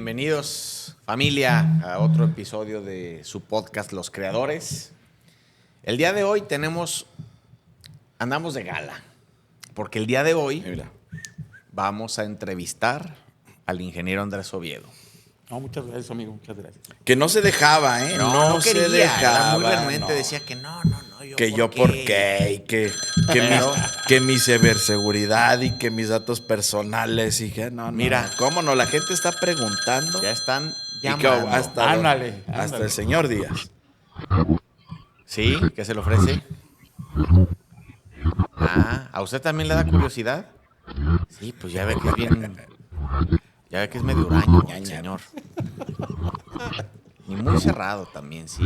Bienvenidos, familia, a otro episodio de su podcast Los Creadores. El día de hoy andamos de gala, porque el día de hoy vamos a entrevistar al ingeniero Andrés Oviedo. No, muchas gracias, amigo, muchas gracias. Que no se dejaba, ¿eh? No se quería, dejaba. era muy renuente, decía que no, Yo por qué, y que mi ciberseguridad y que mis datos personales y que no. Mira, ¿cómo no? La gente está preguntando. Ya están Y que llamando. Ándale. hasta el señor Díaz. ¿Sí? ¿Qué se le ofrece? ¿A usted también le da curiosidad? Sí, pues ya ve que es bien... Ya ve que es medio huraño, el señor. Y muy cerrado también, sí.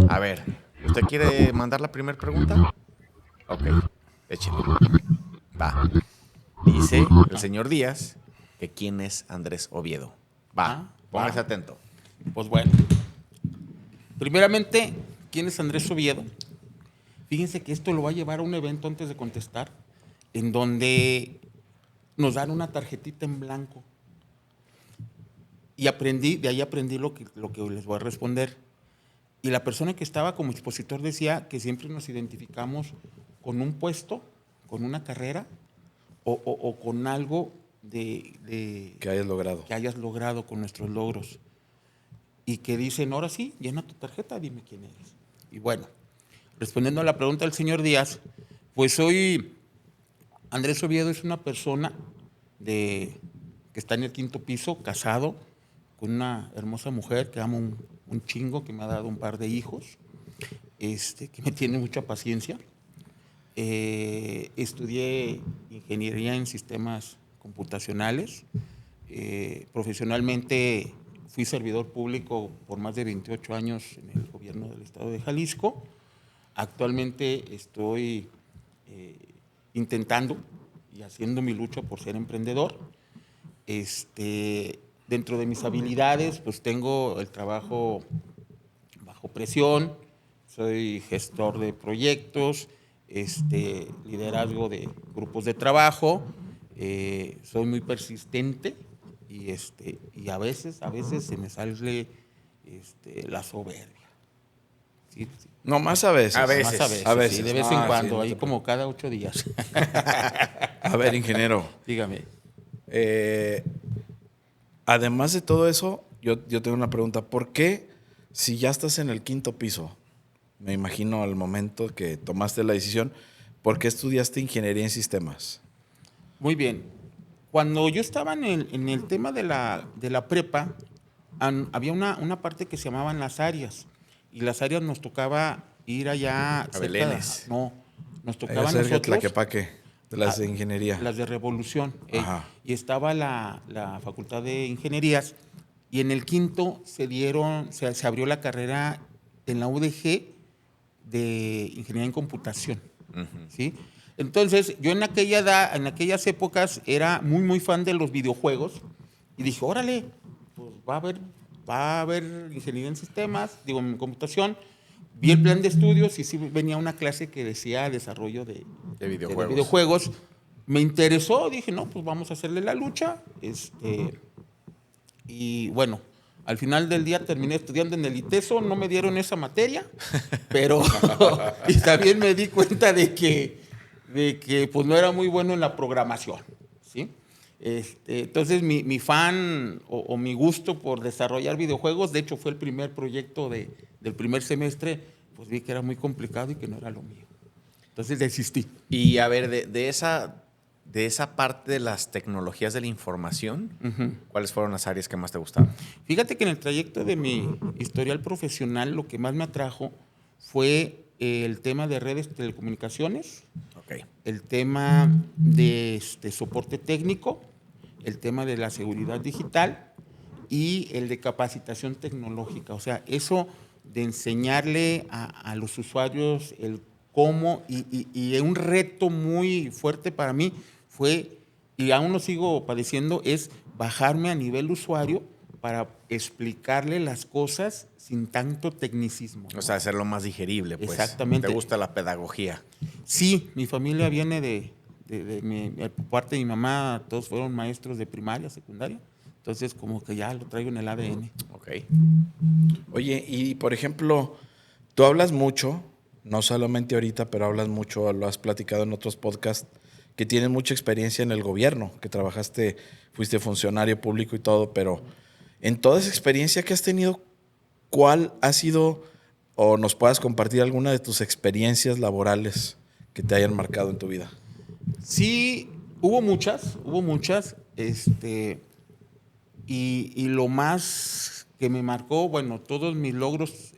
A ver, ¿usted quiere mandar la primera pregunta? Ok, échale. Va. Dice el señor Díaz que quién es Andrés Oviedo. Póngase atento. Pues bueno. Primeramente, ¿quién es Andrés Oviedo? Fíjense que esto lo va a llevar a un evento antes de contestar, en donde nos dan una tarjetita en blanco. Y de ahí aprendí lo que les voy a responder. Y la persona que estaba como expositor decía que siempre nos identificamos con un puesto, con una carrera o con algo Que hayas logrado. Con nuestros logros. Y que dicen, ahora sí, llena tu tarjeta, dime quién eres. Y bueno, respondiendo a la pregunta del señor Díaz, pues hoy Andrés Oviedo es una persona que está en el 5º piso, casado, con una hermosa mujer que amo un chingo, que me ha dado un par de hijos, que me tiene mucha paciencia. Estudié ingeniería en sistemas computacionales. Profesionalmente fui servidor público por más de 28 años en el gobierno del estado de Jalisco. Actualmente estoy intentando y haciendo mi lucha por ser emprendedor. Dentro de mis habilidades, pues tengo el trabajo bajo presión, soy gestor de proyectos, liderazgo de grupos de trabajo, soy muy persistente y a veces se me sale la soberbia. Sí. No, más a veces. A veces. A veces, sí, de vez en cuando, sí, ahí como cada 8 días. A ver, ingeniero. Dígame. Además de todo eso, yo tengo una pregunta. ¿Por qué, si ya estás en el 5º piso, me imagino al momento que tomaste la decisión, ¿por qué estudiaste ingeniería en sistemas? Muy bien. Cuando yo estaba en el tema de la prepa, había una parte que se llamaban las áreas. Y las áreas nos tocaba ir allá... A Belénes. Nos tocaba a cerca de nosotros... Tlaquepaque, de las de ingeniería. Las de Revolución. Ajá. Y estaba la Facultad de Ingenierías. Y en el 5º se abrió la carrera en la UDG de Ingeniería en Computación. Uh-huh. ¿Sí? Entonces, yo en aquellas épocas era muy, muy fan de los videojuegos y dije, órale, pues va a haber ingeniería en sistemas, en computación. Vi el plan de estudios y sí venía una clase que decía desarrollo de videojuegos. Me interesó, dije, no, pues vamos a hacerle la lucha. Y bueno, al final del día terminé estudiando en el ITESO, no me dieron esa materia, pero y también me di cuenta de que pues no era muy bueno en la programación, ¿sí? Entonces mi fan o mi gusto por desarrollar videojuegos, de hecho fue el primer proyecto del primer semestre, pues vi que era muy complicado y que no era lo mío. Entonces desistí. Y a ver, de esa parte de las tecnologías de la información, Uh-huh. ¿cuáles fueron las áreas que más te gustaron? Fíjate que en el trayecto de mi historial profesional lo que más me atrajo fue el tema de redes de telecomunicaciones, Ok. el tema de soporte técnico, el tema de la seguridad digital y el de capacitación tecnológica. O sea, eso de enseñarle a los usuarios el cómo, y un reto muy fuerte para mí fue, y aún lo sigo padeciendo, es bajarme a nivel usuario para explicarle las cosas sin tanto tecnicismo, ¿no? O sea, hacerlo más digerible, pues. Exactamente. ¿Te gusta la pedagogía? Sí, mi familia viene por parte de mi mamá, todos fueron maestros de primaria, secundaria. Entonces, como que ya lo traigo en el ADN. Ok. Oye, y por ejemplo, tú hablas mucho, no solamente ahorita, pero hablas mucho, lo has platicado en otros podcasts, que tienes mucha experiencia en el gobierno, que trabajaste, fuiste funcionario público y todo, pero en toda esa experiencia que has tenido, ¿cuál ha sido o nos puedas compartir alguna de tus experiencias laborales que te hayan marcado en tu vida? Sí, hubo muchas, y lo más que me marcó, bueno, todos mis logros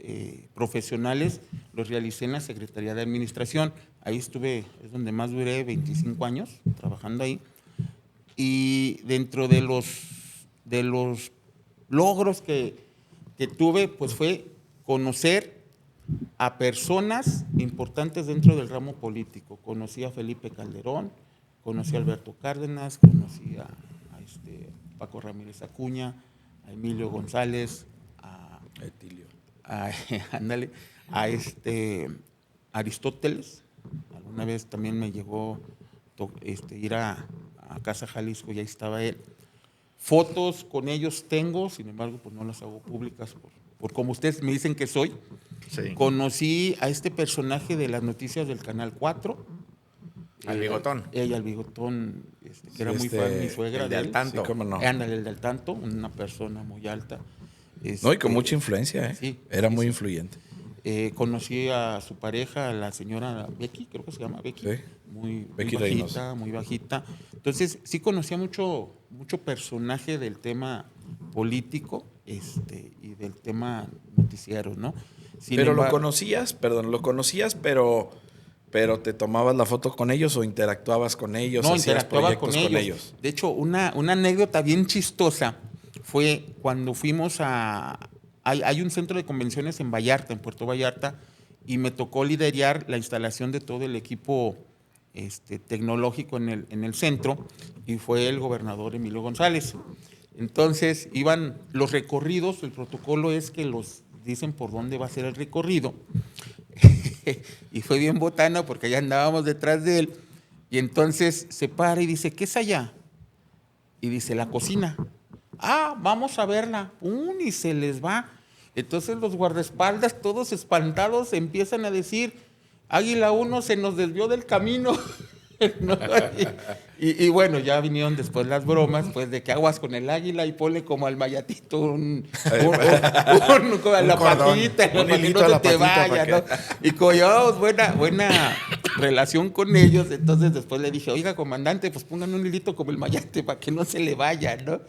profesionales los realicé en la Secretaría de Administración. Ahí estuve, es donde más duré, 25 años trabajando ahí. Y dentro de los logros que tuve, pues fue conocer a personas importantes dentro del ramo político. Conocí a Felipe Calderón, conocí a Alberto Cárdenas, conocí a Paco Ramírez Acuña, a Emilio González, Etilio. ándale, a Aristóteles. Alguna vez también me llegó ir a Casa Jalisco y ahí estaba él. Fotos con ellos tengo, sin embargo, pues no las hago públicas por como ustedes me dicen que soy. Sí. Conocí a este personaje de las noticias del Canal 4. Al Bigotón. Ella, al Bigotón, que era muy Sí, fan, mi suegra. el de de Al él. Tanto. Sí, cómo no. Ándale, el del Tanto, una persona muy alta. No, y con mucha influencia, ¿eh? Sí, Era sí, muy sí. influyente. Conocí a su pareja, a la señora Becky, creo que se llama Becky. Sí. Muy Becky bajita, Reynoso. muy bajita. Entonces, sí conocía mucho personaje del tema político y del tema noticiero, ¿no? Sin Pero lo embargo, conocías, pero te tomabas la foto con ellos o interactuabas con ellos, no, hacías interactuaba proyectos con ellos. De hecho, una anécdota bien chistosa fue cuando fuimos hay un centro de convenciones en Vallarta, en Puerto Vallarta, y me tocó liderar la instalación de todo el equipo tecnológico en el centro, y fue el gobernador Emilio González. Entonces, iban los recorridos, el protocolo es que los dicen por dónde va a ser el recorrido. Y fue bien botana porque allá andábamos detrás de él. Y entonces se para y dice, ¿qué es allá? Y dice, la cocina. Ah, vamos a verla. Y se les va. Entonces los guardaespaldas, todos espantados, empiezan a decir, Águila 1 se nos desvió del camino. ¿No? Y bueno, ya vinieron después las bromas, pues de que aguas con el águila y ponle como al mayatito la cordón, patita, un para que hilito no a se la te patita vaya, para ¿no? Y como llevábamos buena relación con ellos, entonces después le dije, oiga, comandante, pues pongan un hilito como el mayate para que no se le vaya, ¿no?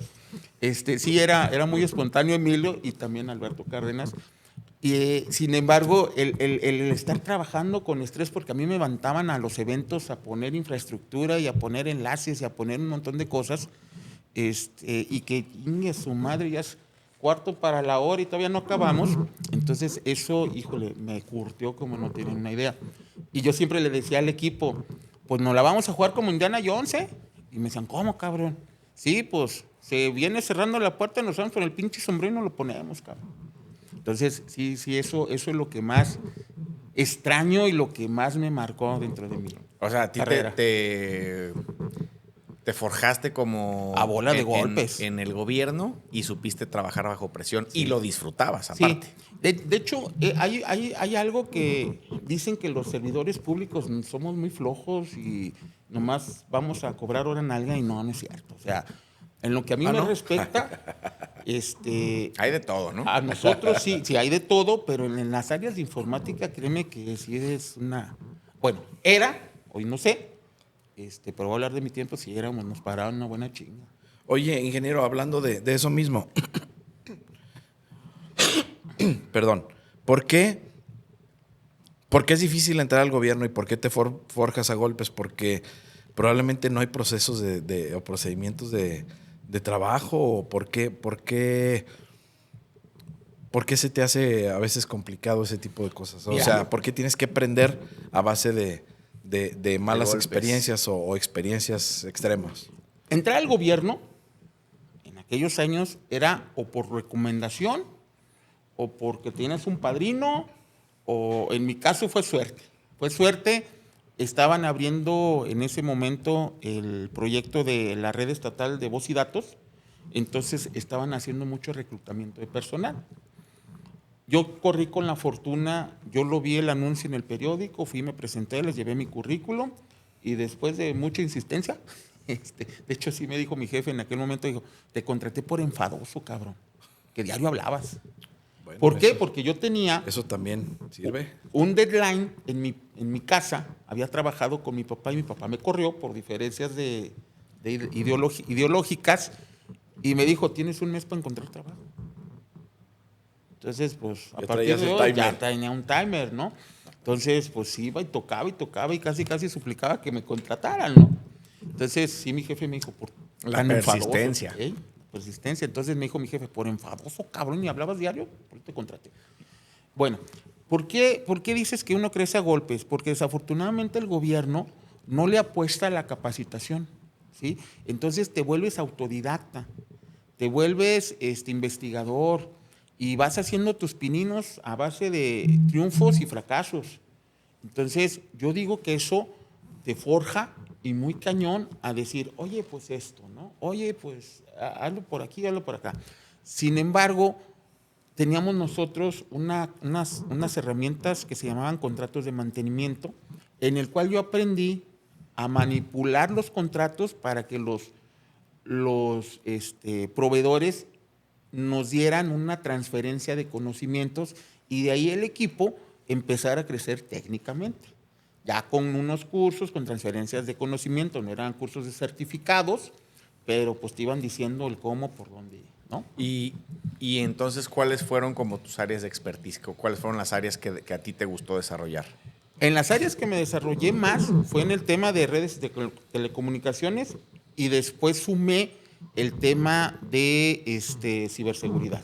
Sí, era muy espontáneo Emilio y también Alberto Cárdenas. Y, sin embargo, el estar trabajando con estrés, porque a mí me levantaban a los eventos a poner infraestructura y a poner enlaces y a poner un montón de cosas, y que su madre ya es cuarto para la hora y todavía no acabamos. Entonces eso, híjole, me curtió como no tienen una idea. Y yo siempre le decía al equipo, pues nos la vamos a jugar como Indiana Jones, ¿eh? Y me decían, ¿cómo, cabrón? Sí, pues se viene cerrando la puerta, nos vamos con el pinche sombrero y nos lo ponemos, cabrón. Entonces, sí, eso es lo que más extraño y lo que más me marcó dentro de mi O sea, a ti carrera. te forjaste como... A bola de golpes. En el gobierno y supiste trabajar bajo presión y lo disfrutabas, Sí, aparte. de hecho, hay algo que dicen que los servidores públicos somos muy flojos y nomás vamos a cobrar hora en algo y no es cierto. O sea, en lo que a mí me ¿no? respecta, Hay de todo, ¿no? a nosotros sí hay de todo, pero en las áreas de informática, créeme que sí es bueno, hoy no sé, pero voy a hablar de mi tiempo, si éramos, nos paraban una buena chinga. Oye, ingeniero, hablando de eso mismo, perdón, ¿por qué es difícil entrar al gobierno y por qué te forjas a golpes? Porque probablemente no hay procesos o procedimientos de trabajo, o ¿por qué se te hace a veces complicado ese tipo de cosas? O Mira, sea, ¿por qué tienes que aprender a base de malas golpes. experiencias o experiencias extremas? Entrar al gobierno en aquellos años era o por recomendación o porque tienes un padrino, o en mi caso fue suerte. Fue suerte, estaban abriendo en ese momento el proyecto de la red estatal de voz y datos, Entonces estaban haciendo mucho reclutamiento de personal. Yo corrí con la fortuna, yo lo vi el anuncio en el periódico, fui, me presenté, les llevé mi currículum y después de mucha insistencia, de hecho sí me dijo mi jefe en aquel momento, dijo, te contraté por enfadoso, cabrón, que diario hablabas. Bueno, ¿Por qué? eso- Porque yo tenía Eso también sirve. un deadline en mi casa, había trabajado con mi papá y mi papá me corrió por diferencias ideológicas y me dijo, tienes un mes para encontrar trabajo. Entonces, pues, a Ya partir traías de el hoy ya timer. tenía un timer, ¿no? Entonces, pues iba y casi suplicaba que me contrataran, ¿no? Entonces, sí, mi jefe me dijo, por La tan enfadoso, persistencia. ¿eh? Persistencia. Entonces me dijo mi jefe, por enfadoso, cabrón, y hablabas diario, por eso te contraté. Bueno, por qué dices que uno crece a golpes? Porque desafortunadamente el gobierno no le apuesta a la capacitación, ¿sí? Entonces te vuelves autodidacta, te vuelves investigador y vas haciendo tus pininos a base de triunfos y fracasos. Entonces yo digo que eso te forja y muy cañón a decir, oye, pues esto, ¿no? Oye, pues hazlo por aquí, hazlo por acá. Sin embargo, teníamos nosotros unas herramientas que se llamaban contratos de mantenimiento, en el cual yo aprendí a manipular los contratos para que los proveedores nos dieran una transferencia de conocimientos y de ahí el equipo empezara a crecer técnicamente. Ya con unos cursos, con transferencias de conocimiento, no eran cursos de certificados, pero pues te iban diciendo el cómo, por dónde, ¿no? Y entonces, ¿cuáles fueron como tus áreas de expertise? ¿Cuáles fueron las áreas que a ti te gustó desarrollar? En las áreas que me desarrollé más fue en el tema de redes de telecomunicaciones y después sumé el tema de ciberseguridad,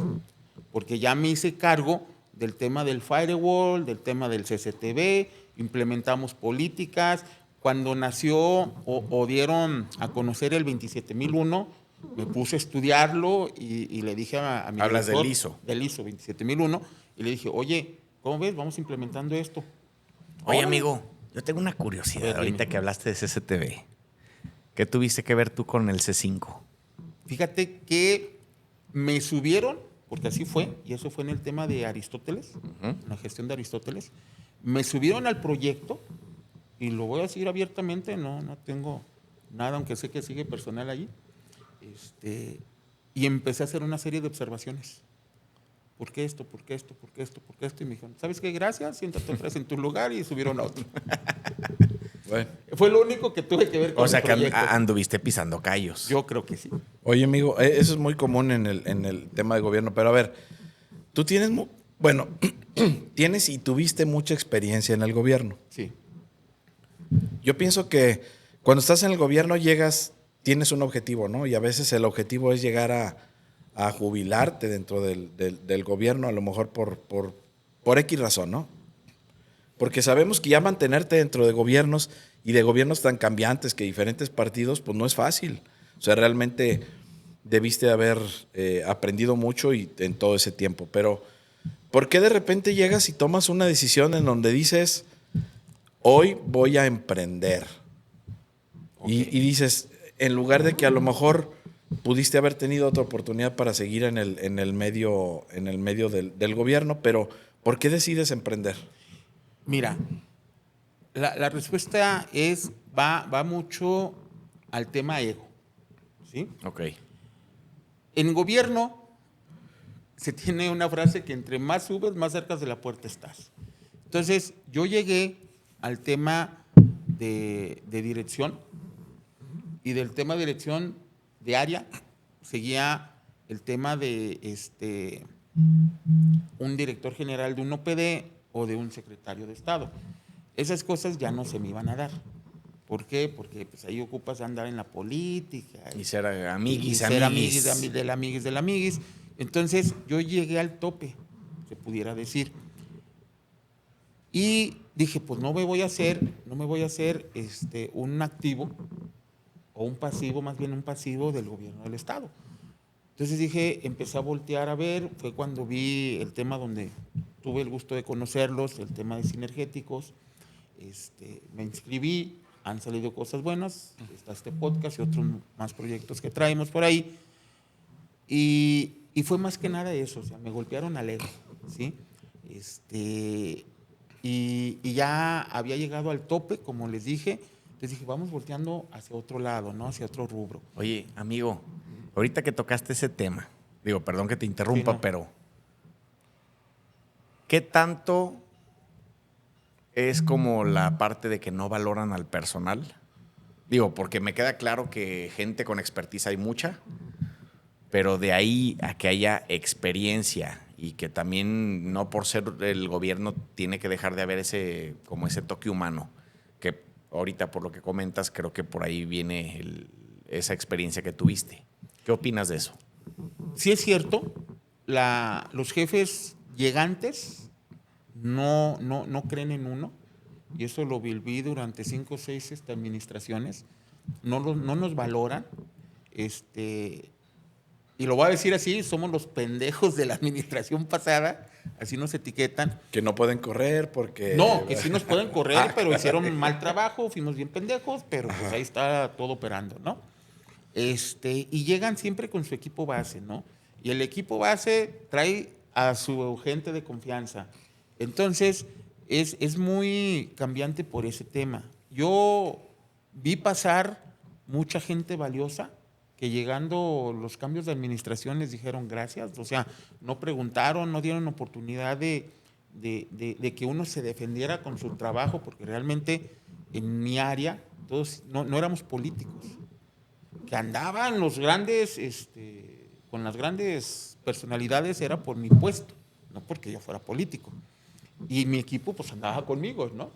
porque ya me hice cargo del tema del firewall, del tema del CCTV, implementamos políticas. Cuando nació o dieron a conocer el 27001, me puse a estudiarlo y le dije a mi Hablas director del ISO. del ISO 27001 y le dije, oye, ¿cómo ves? Vamos implementando esto. Oye, Órale. amigo, yo tengo una curiosidad A ver, ahorita dime. que hablaste de CCTV. ¿Qué tuviste que ver tú con el C5? Fíjate que me subieron, porque así fue, y eso fue en el tema de Aristóteles, la gestión de Aristóteles, me subieron al proyecto, y lo voy a decir abiertamente, no tengo nada, aunque sé que sigue personal allí, y empecé a hacer una serie de observaciones. ¿Por qué esto? ¿Por qué esto? ¿Por qué esto? ¿Por qué esto? Y me dijeron, ¿sabes qué? Gracias, siéntate otra vez en tu lugar y subieron a otro. Bueno. Fue lo único que tuve que ver con O sea el que proyecto. anduviste pisando callos. Yo creo que sí. Oye, amigo, eso es muy común en el tema de gobierno, pero a ver, tú tienes, bueno, tienes y tuviste mucha experiencia en el gobierno. Sí. Yo pienso que cuando estás en el gobierno llegas, tienes un objetivo, ¿no? Y a veces el objetivo es llegar a jubilarte dentro del gobierno, a lo mejor por X razón, ¿no? Porque sabemos que ya mantenerte dentro de gobiernos y de gobiernos tan cambiantes que diferentes partidos, pues no es fácil. O sea, realmente debiste haber aprendido mucho y en todo ese tiempo. Pero, ¿por qué de repente llegas y tomas una decisión en donde dices, hoy voy a emprender? Y dices, en lugar de que a lo mejor pudiste haber tenido otra oportunidad para seguir en el medio del gobierno, pero ¿por qué decides emprender? Mira, la respuesta va mucho al tema ego, ¿sí? Ok. En gobierno se tiene una frase que entre más subes, más cerca de la puerta estás. Entonces, yo llegué al tema de dirección y del tema de dirección de área seguía el tema de un director general de un OPD o de un secretario de Estado. Esas cosas ya no se me iban a dar. ¿Por qué? Porque pues, ahí ocupas andar en la política. Y ser y amiguis, ser amiguis. del amiguis. Entonces yo llegué al tope, se pudiera decir. Y dije, pues no me voy a hacer un activo o un pasivo, más bien un pasivo del gobierno del Estado. Entonces dije, empecé a voltear a ver, fue cuando vi el tema donde tuve el gusto de conocerlos, el tema de sinergéticos, me inscribí, han salido cosas buenas, está este podcast y otros más proyectos que traemos por ahí, Y fue más que nada eso, o sea, me golpearon al ego, ¿sí? Y ya había llegado al tope, como les dije. Les dije, vamos volteando hacia otro lado, ¿no? Hacia otro rubro. Oye, amigo, ahorita que tocaste ese tema, digo, perdón que te interrumpa, Sí, no. pero ¿qué tanto es como la parte de que no valoran al personal? Digo, porque me queda claro que gente con expertise hay mucha, pero de ahí a que haya experiencia y que también no por ser el gobierno tiene que dejar de haber ese toque humano, que ahorita por lo que comentas creo que por ahí viene esa experiencia que tuviste. ¿Qué opinas de eso? Sí es cierto, los jefes llegantes no creen en uno, y eso lo viví durante 5 o 6 administraciones. No nos valoran, y lo voy a decir así, somos los pendejos de la administración pasada, así nos etiquetan. Que no pueden correr porque... No, que sí nos pueden correr, pero hicieron un mal trabajo, fuimos bien pendejos, pero pues ahí está todo operando, ¿no? Y llegan siempre con su equipo base, ¿no? Y el equipo base trae a su gente de confianza. Entonces, es muy cambiante por ese tema. Yo vi pasar mucha gente valiosa que llegando los cambios de administración les dijeron gracias, o sea, no preguntaron, no dieron oportunidad de que uno se defendiera con su trabajo, porque realmente en mi área todos no éramos políticos, que andaban los grandes, con las grandes personalidades era por mi puesto, no porque yo fuera político. Y mi equipo pues andaba conmigo, ¿no?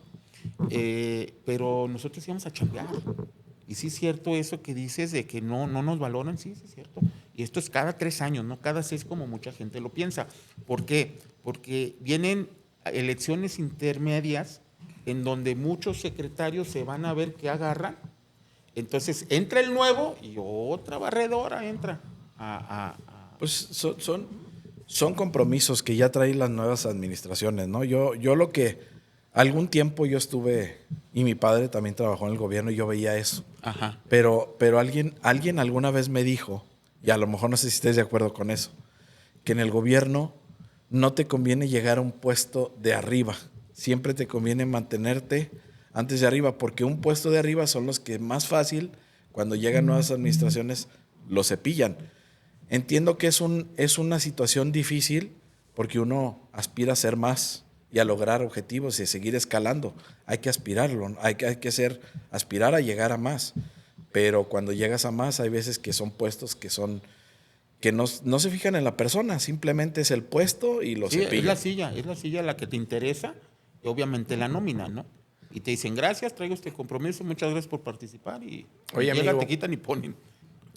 Pero nosotros íbamos a chambear. Y sí es cierto eso que dices de que no nos valoran, sí es cierto. Y esto es cada 3 años, no cada 6 como mucha gente lo piensa. ¿Por qué? Porque vienen elecciones intermedias en donde muchos secretarios se van a ver qué agarran. Entonces entra el nuevo y otra barredora entra Pues son compromisos que ya traen las nuevas administraciones, ¿no? Yo lo que algún tiempo yo estuve, y mi padre también trabajó en el gobierno, y yo veía eso. Ajá. Pero alguien alguna vez me dijo, y a lo mejor no sé si estés de acuerdo con eso, que en el gobierno no te conviene llegar a un puesto de arriba. Siempre te conviene mantenerte antes de arriba, porque un puesto de arriba son los que más fácil, cuando llegan nuevas administraciones, lo cepillan. Entiendo que es una situación difícil porque uno aspira a ser más y a lograr objetivos y a seguir escalando. Hay que aspirarlo, hay que aspirar a llegar a más. Pero cuando llegas a más, hay veces que son puestos que no se fijan en la persona, simplemente es el puesto y lo cepillan. Es la silla la que te interesa, y obviamente la nómina, ¿no? Y te dicen, gracias, traigo este compromiso, muchas gracias por participar, y Oye, llega, amigo, te quitan y ponen.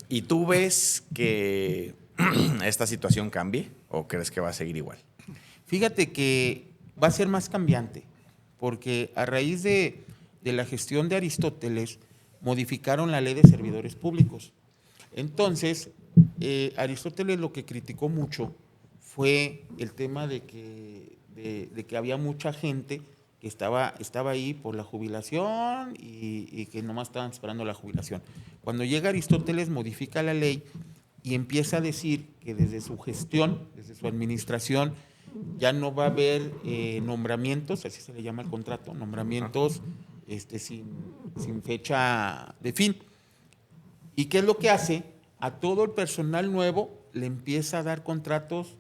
¿y tú ves que esta situación cambie o crees que va a seguir igual? Fíjate que va a ser más cambiante, porque a raíz de la gestión de Aristóteles modificaron la ley de servidores públicos. Entonces, Aristóteles lo que criticó mucho fue el tema de que había mucha gente que estaba ahí por la jubilación y que nomás estaban esperando la jubilación. Cuando llega Aristóteles, modifica la ley y empieza a decir que desde su gestión, desde su administración, ya no va a haber nombramientos, así se le llama el contrato, nombramientos sin fecha de fin. ¿Y qué es lo que hace? A todo el personal nuevo le empieza a dar contratos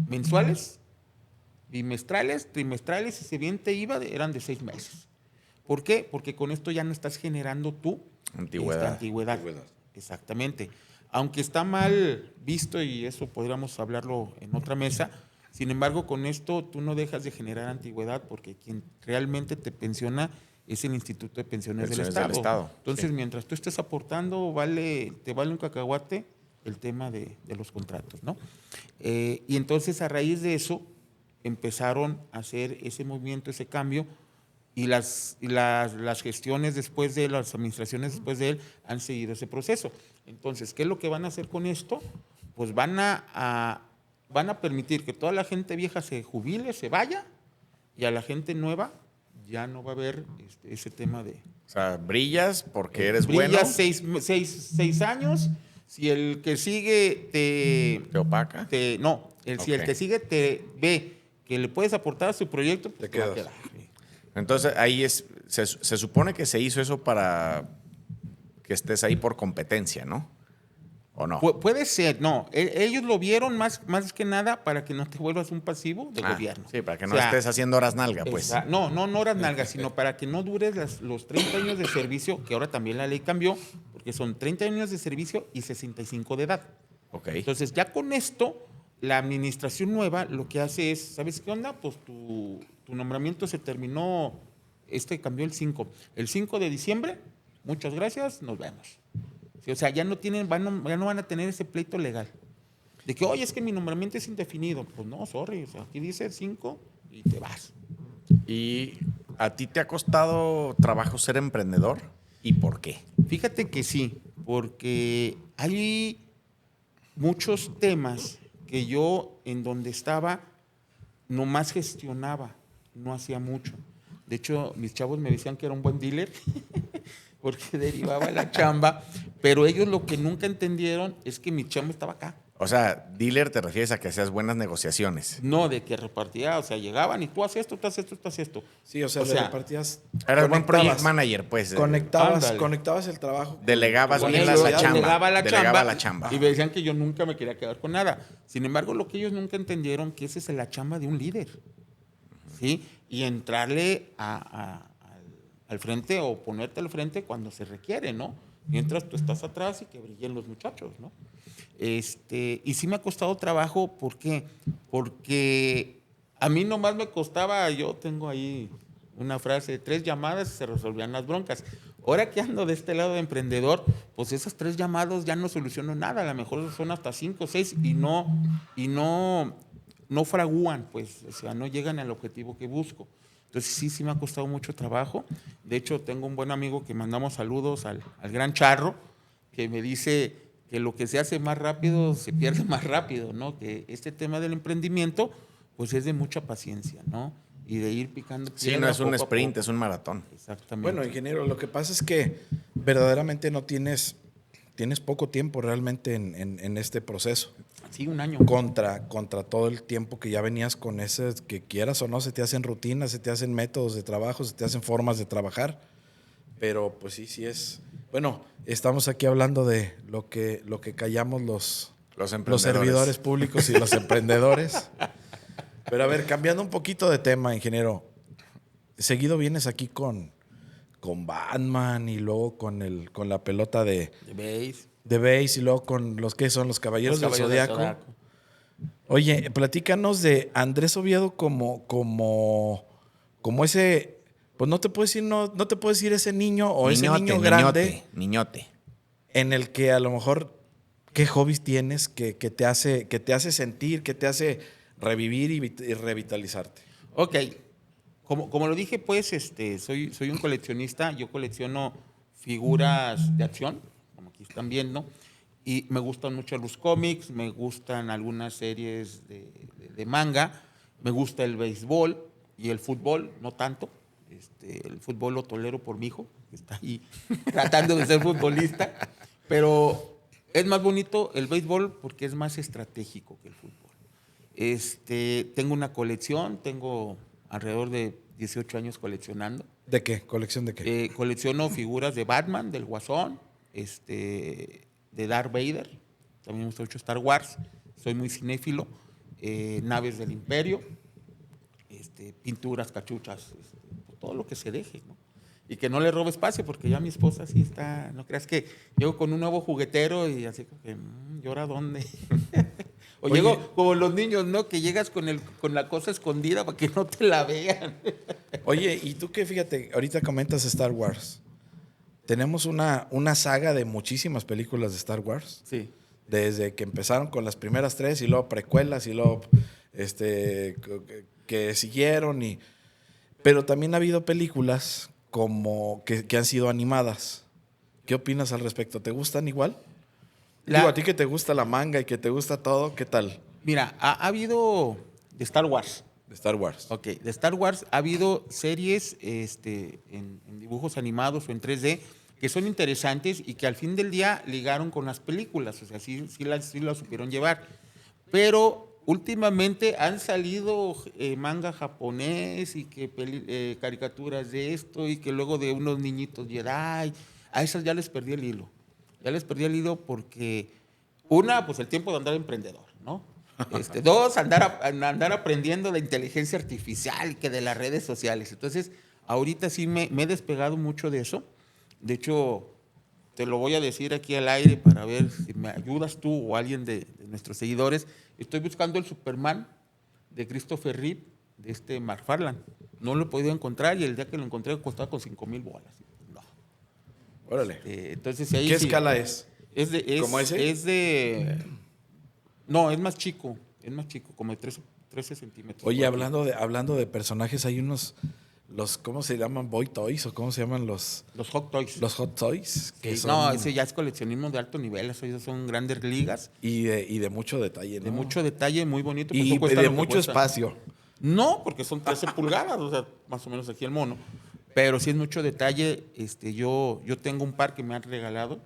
mensuales, bimestrales, trimestrales, y si bien te iba, eran de 6 meses. ¿Por qué? Porque con esto ya no estás generando tú Antigüedad. antigüedad. Exactamente. Aunque está mal visto, y eso podríamos hablarlo en otra mesa, sin embargo, con esto tú no dejas de generar antigüedad, porque quien realmente te pensiona es el Instituto de Pensiones del Estado. Entonces, sí, mientras tú estés aportando, te vale un cacahuate el tema de los contratos, ¿no? Y entonces, a raíz de eso, empezaron a hacer ese movimiento, ese cambio, y las gestiones después de las administraciones después de él han seguido ese proceso. Entonces, ¿qué es lo que van a hacer con esto? Pues van a permitir que toda la gente vieja se jubile, se vaya, y a la gente nueva ya no va a haber ese tema de... O sea, brillas porque eres brillas bueno. Brillas 6 años, Si el que sigue ¿Te opaca? no, si el Ok. que sigue te ve que le puedes aportar a su proyecto, pues Te te va a quedas. quedar. Entonces, ahí se supone que se hizo eso para que estés ahí por competencia, ¿no? ¿O no? Puede ser, no. Ellos lo vieron más que nada para que no te vuelvas un pasivo de gobierno. Sí, para que O no sea, estés haciendo horas nalga, pues. No horas nalgas, sino para que no dures los 30 años de servicio, que ahora también la ley cambió, porque son 30 años de servicio y 65 de edad. Ok. Entonces, ya con esto, la administración nueva lo que hace es, ¿sabes qué onda? Pues tu nombramiento se terminó, cambió el 5. El 5 de diciembre, muchas gracias, nos vemos. Sí, o sea, ya no van a tener ese pleito legal. De que, oye, es que mi nombramiento es indefinido. Pues no, sorry, o sea, aquí dice 5 y te vas. ¿Y a ti te ha costado trabajo ser emprendedor? ¿Y por qué? Fíjate que sí, porque hay muchos temas que yo en donde estaba nomás gestionaba, no hacía mucho. De hecho, mis chavos me decían que era un buen dealer porque derivaba la chamba, pero ellos lo que nunca entendieron es que mi chamba estaba acá. O sea, dealer te refieres a que hacías buenas negociaciones. No de que repartía, o sea, llegaban y tú haces esto, tú haces esto, tú haces esto. Sí, o sea, O le sea, repartías. Eras buen project conectabas, manager, pues. Ándale. Conectabas el trabajo. Delegabas Con bien ellos, la chamba. delegaba Delegaba la chamba. y me decían que yo nunca me quería quedar con nada. Sin embargo, lo que ellos nunca entendieron que esa es la chamba de un líder, ¿sí? Y entrarle al frente o ponerte al frente cuando se requiere, ¿no? Mientras tú estás atrás y que brillen los muchachos, ¿no? Y sí me ha costado trabajo, ¿por qué? Porque a mí nomás me costaba, yo tengo ahí una frase, 3 llamadas y se resolvían las broncas. Ahora que ando de este lado de emprendedor, pues esas 3 llamadas ya no soluciono nada, a lo mejor son hasta 5 o 6 y no fragúan, pues, o sea, no llegan al objetivo que busco. Entonces sí me ha costado mucho trabajo. De hecho, tengo un buen amigo que mandamos saludos al gran Charro, que me dice que lo que se hace más rápido se pierde más rápido, ¿no? Que este tema del emprendimiento, pues es de mucha paciencia, ¿no? Y de ir picando Sí, piedra no es un poco a sprint, poco. es un maratón. Exactamente. Bueno, ingeniero, lo que pasa es que verdaderamente no tienes poco tiempo realmente en este proceso. Sí, un año. Contra todo el tiempo que ya venías con ese, que quieras o no, se te hacen rutinas, se te hacen métodos de trabajo, se te hacen formas de trabajar. Pero pues sí es. Bueno, estamos aquí hablando de lo que callamos los servidores públicos y los emprendedores. Pero a ver, cambiando un poquito de tema, ingeniero. Seguido vienes aquí con Batman y luego con la pelota de base y luego con los que son los Caballeros del Zodiaco. Oye, platícanos de Andrés Oviedo como ese, pues no te puedo decir ese niño o ese niño grande. Niñote. En el que a lo mejor qué hobbies tienes que te hace sentir, que te hace revivir y revitalizarte. Ok. Como lo dije, pues, soy un coleccionista. Yo colecciono figuras de acción, como aquí están viendo, y me gustan mucho los cómics, me gustan algunas series de manga, me gusta el béisbol y el fútbol, no tanto. El fútbol lo tolero por mi hijo, que está ahí tratando de ser futbolista, pero es más bonito el béisbol porque es más estratégico que el fútbol. Tengo una colección, tengo alrededor de 18 años coleccionando. ¿De qué? ¿Colección de qué? Colecciono figuras de Batman, del Guasón, de Darth Vader. También me gusta mucho Star Wars. Soy muy cinéfilo. Naves del Imperio, pinturas, cachuchas, todo lo que se deje, ¿no? Y que no le robe espacio, porque ya mi esposa sí está, no creas que llego con un nuevo juguetero y así como que, ¿y ahora dónde? O Oye, llego como los niños, ¿no? Que llegas con la cosa escondida para que no te la vean. Oye, y tú que fíjate, ahorita comentas Star Wars. Tenemos una saga de muchísimas películas de Star Wars. Sí. Desde que empezaron con las primeras 3 y luego precuelas y luego que siguieron. Pero también ha habido películas como que han sido animadas. ¿Qué opinas al respecto? ¿Te gustan igual? Digo, a ti que te gusta la manga y que te gusta todo, ¿qué tal? Mira, ha habido de Star Wars. De Star Wars. Ok, de Star Wars ha habido series en dibujos animados o en 3D, que son interesantes y que al fin del día ligaron con las películas, o sea, sí las supieron llevar. Pero últimamente han salido manga japonés y que caricaturas de esto y que luego de unos niñitos Jedi, a esas ya les perdí el hilo. Ya les perdí el hilo porque, una, pues el tiempo de andar emprendedor, ¿no? Dos, andar aprendiendo de inteligencia artificial y que de las redes sociales. Entonces, ahorita sí me he despegado mucho de eso. De hecho, te lo voy a decir aquí al aire para ver si me ayudas tú o alguien de nuestros seguidores. Estoy buscando el Superman de Christopher Reeve, de McFarlane. No lo he podido encontrar y el día que lo encontré costaba con 5,000 bolas. No. Órale. Entonces, ahí ¿Qué sí, escala es? ¿Cómo ese? No, es más chico, como de 13 centímetros. Oye, hablando de personajes, hay unos, ¿cómo se llaman? Boy Toys, o ¿cómo se llaman los Hot Toys. Los Hot Toys. Sí, no, ese ya es coleccionismo de alto nivel, esos son grandes ligas. Y de mucho detalle, ¿no? De mucho detalle, muy bonito. Pues Y de mucho espacio. No, porque son 13 pulgadas, o sea, más o menos aquí el mono. Pero sí es mucho detalle. Yo tengo un par que me han regalado.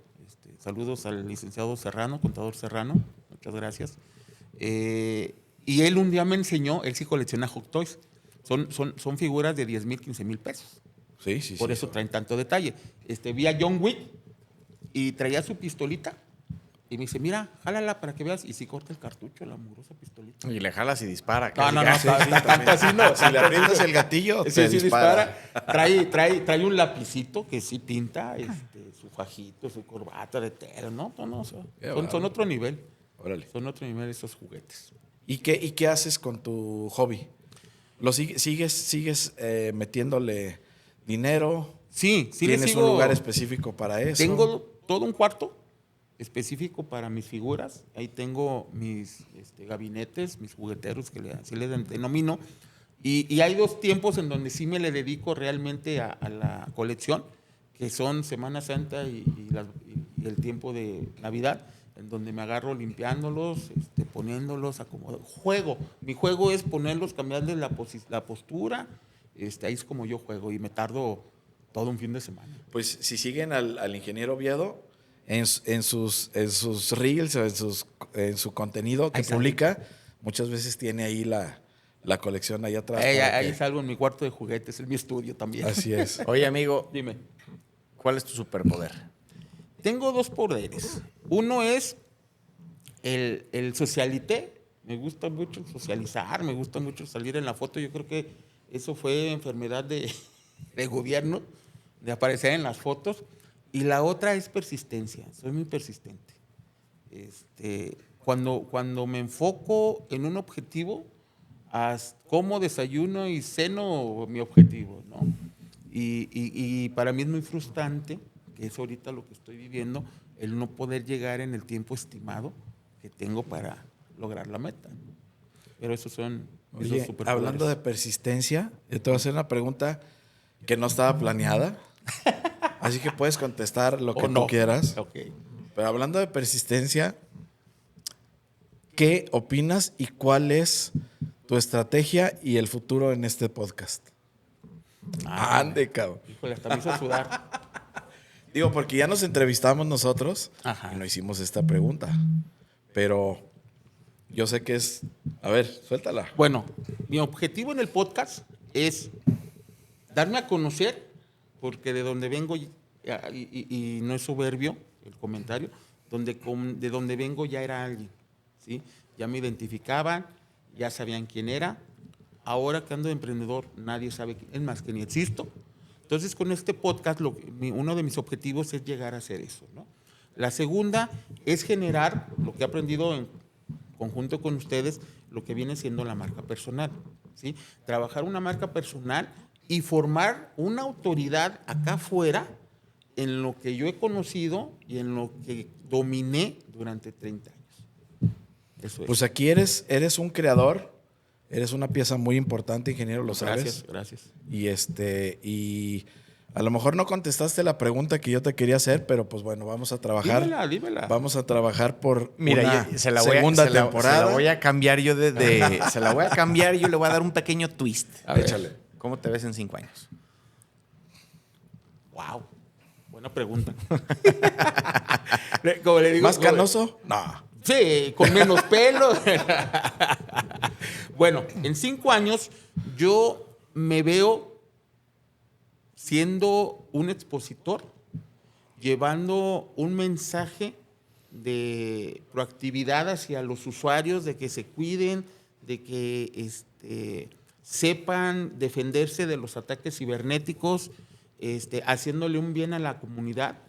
Saludos al licenciado Serrano, contador Serrano. Muchas gracias. Y él un día me enseñó, él sí colecciona Hot Toys. Son figuras de 10,000, 15,000 pesos. Sí, sí, Por eso traen tanto detalle. Vi a John Wick y traía su pistolita. Y me dice, mira, jálala para que veas. Y sí corta el cartucho, la mugrosa pistolita. Y le jalas y dispara. No, Sí, tanto así no. Si le aprietas el gatillo, Sí, te dispara. Trae un lapicito que sí pinta su fajito, su corbata de tela, ¿no? Son otro nivel. Órale. Son otro nivel esos juguetes. ¿Y qué haces con tu hobby? ¿Sigues metiéndole dinero? Sí, ¿Tienes un lugar específico para eso? Tengo todo un cuarto específico para mis figuras. Ahí tengo mis gabinetes, mis jugueteros, que así le denomino. Y hay 2 tiempos en donde sí me le dedico realmente a la colección, que son Semana Santa y el tiempo de Navidad, en donde me agarro limpiándolos, poniéndolos, acomodo. Mi juego es ponerlos, cambiarles la postura. Ahí es como yo juego y me tardo todo un fin de semana. Pues si siguen al ingeniero Oviedo en sus reels o en su contenido que publica, muchas veces tiene ahí la colección ahí atrás. Ahí salgo en mi cuarto de juguetes, es mi estudio también. Así es. Oye, amigo, Dime. ¿cuál es tu superpoder? Tengo 2 poderes. Uno es el socialité. Me gusta mucho socializar, me gusta mucho salir en la foto. Yo creo que eso fue enfermedad de gobierno, de aparecer en las fotos. Y la otra es persistencia. Soy muy persistente. Cuando me enfoco en un objetivo, como desayuno y ceno mi objetivo, ¿no? Y para mí es muy frustrante, que es ahorita lo que estoy viviendo, el no poder llegar en el tiempo estimado que tengo para lograr la meta. Pero esos son esos Oye, superpoderes. hablando de persistencia, yo te voy a hacer una pregunta que no estaba planeada. Así que puedes contestar lo que tú quieras. Okay. Pero hablando de persistencia, ¿qué opinas y cuál es tu estrategia y el futuro en este podcast? Ande, cabrón. Híjole, hasta me hizo sudar. Digo, porque ya nos entrevistamos nosotros Ajá. y no hicimos esta pregunta. Pero yo sé que es... A ver, suéltala. Bueno, mi objetivo en el podcast es darme a conocer, porque de donde vengo, y no es soberbio el comentario, de donde vengo ya era alguien, ¿sí? Ya me identificaban, ya sabían quién era. Ahora que ando de emprendedor, nadie sabe quién es, más que ni existo. Entonces, con este podcast, uno de mis objetivos es llegar a hacer eso, ¿no? La segunda es generar lo que he aprendido en conjunto con ustedes, lo que viene siendo la marca personal, ¿sí? Trabajar una marca personal y formar una autoridad acá afuera en lo que yo he conocido y en lo que dominé durante 30 años. Eso es. Pues aquí eres un creador, eres una pieza muy importante, ingeniero, lo sabes. Gracias. Y a lo mejor no contestaste la pregunta que yo te quería hacer, pero pues bueno, vamos a trabajar. Dímela. Vamos a trabajar por Mira, una segunda temporada. Se la voy a a cambiar yo se la voy a cambiar y yo le voy a dar un pequeño twist. A ver. Échale. ¿Cómo te ves en 5 años? Wow. Buena pregunta. Como le digo, ¿Más canoso? No. Sí, con menos pelo. Bueno, en 5 años yo me veo siendo un expositor, llevando un mensaje de proactividad hacia los usuarios, de que se cuiden, de que sepan defenderse de los ataques cibernéticos, haciéndole un bien a la comunidad.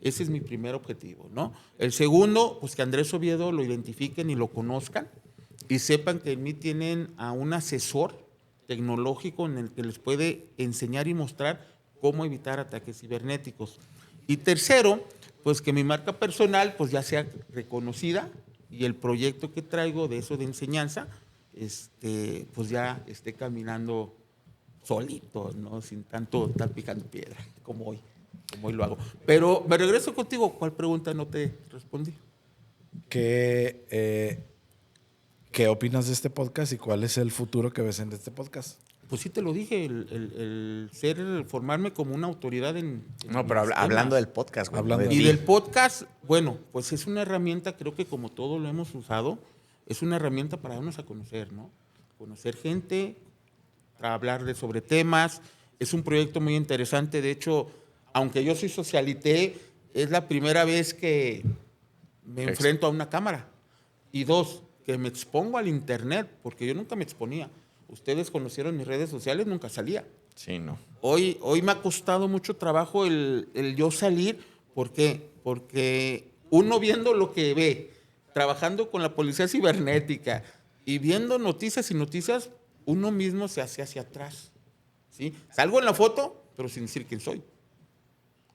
Ese es mi primer objetivo, ¿no? El segundo, pues que Andrés Oviedo lo identifiquen y lo conozcan y sepan que en mí tienen a un asesor tecnológico en el que les puede enseñar y mostrar cómo evitar ataques cibernéticos. Y tercero, pues que mi marca personal pues ya sea reconocida y el proyecto que traigo de eso de enseñanza, pues ya esté caminando solito, ¿no? Sin tanto estar picando piedra, como hoy lo hago. Pero me regreso contigo. ¿Cuál pregunta no te respondí? ¿Qué opinas de este podcast y cuál es el futuro que ves en este podcast? Pues sí te lo dije, formarme como una autoridad en No, pero hablando del podcast, güey. Hablando no de Y ti. del podcast, bueno, pues es una herramienta, creo que como todo lo hemos usado, es una herramienta para darnos a conocer, ¿no? Conocer gente, para hablar sobre temas. Es un proyecto muy interesante. De hecho, aunque yo soy socialité, es la primera vez que me enfrento a una cámara. Y dos, que me expongo al internet, porque yo nunca me exponía. Ustedes conocieron mis redes sociales, nunca salía. Sí, no. Hoy me ha costado mucho trabajo el yo salir. ¿Por qué? Porque uno viendo lo que ve, trabajando con la policía cibernética y viendo noticias y noticias, uno mismo se hace hacia atrás, ¿sí? Salgo en la foto, pero sin decir quién soy.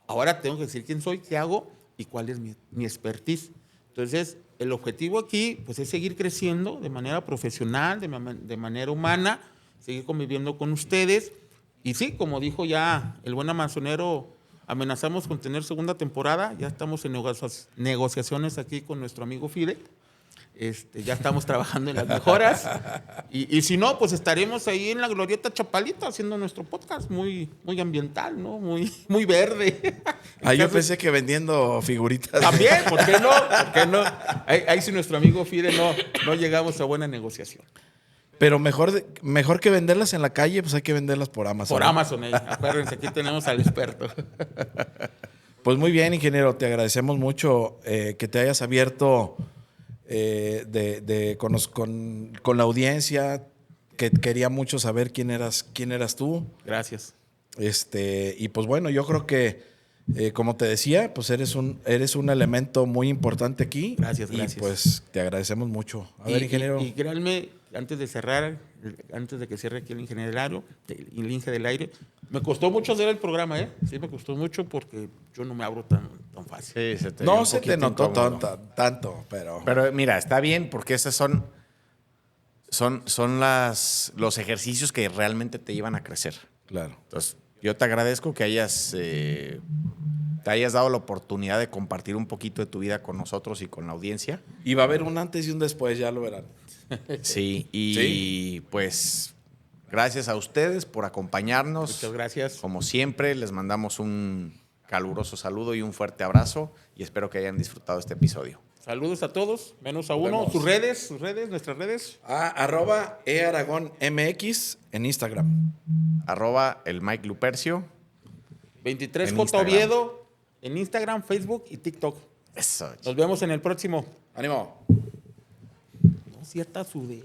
Ahora tengo que decir quién soy, qué hago y cuál es mi expertise. Entonces, el objetivo aquí pues, es seguir creciendo de manera profesional, de manera humana, seguir conviviendo con ustedes. Y sí, como dijo ya el buen amazonero, amenazamos con tener segunda temporada. Ya estamos en negociaciones aquí con nuestro amigo Fide. Ya estamos trabajando en las mejoras. Y si no, pues estaremos ahí en la Glorieta Chapalita haciendo nuestro podcast muy, muy ambiental, ¿no? Muy verde. Yo pensé que vendiendo figuritas. También, ¿por qué no? ¿Por qué no? Ahí si nuestro amigo Fide no llegamos a buena negociación. Pero mejor que venderlas en la calle, pues hay que venderlas por Amazon. Por Amazon, acuérdense, aquí tenemos al experto. Pues muy bien, ingeniero, te agradecemos mucho que te hayas abierto con la audiencia, que quería mucho saber quién eras tú. Gracias. Y pues bueno, yo creo que, como te decía, pues eres un elemento muy importante aquí. Gracias. Y pues te agradecemos mucho. A ver, ingeniero. Y créanme, antes de cerrar, antes de que cierre aquí el ingeniero el Inge del Aire, me costó mucho hacer el programa, ¿eh? Sí, me costó mucho porque yo no me abro tan fácil. Sí, se te No se te notó tanto, pero... Pero mira, está bien porque esas son los ejercicios que realmente te llevan a crecer. Claro. Entonces, yo te agradezco que te hayas dado la oportunidad de compartir un poquito de tu vida con nosotros y con la audiencia. Y va a haber un antes y un después, ya lo verán. Sí, y Sí. pues gracias a ustedes por acompañarnos. Muchas gracias. Como siempre, les mandamos un caluroso saludo y un fuerte abrazo y espero que hayan disfrutado este episodio. Saludos a todos, menos a Nos uno. vemos. Sus redes, nuestras redes. @earagonmx en Instagram. @el Mike Lupercio. 23J En Instagram. Oviedo en Instagram, Facebook y TikTok. Eso. Nos vemos en el próximo. ¡Ánimo! No, cierta sudé.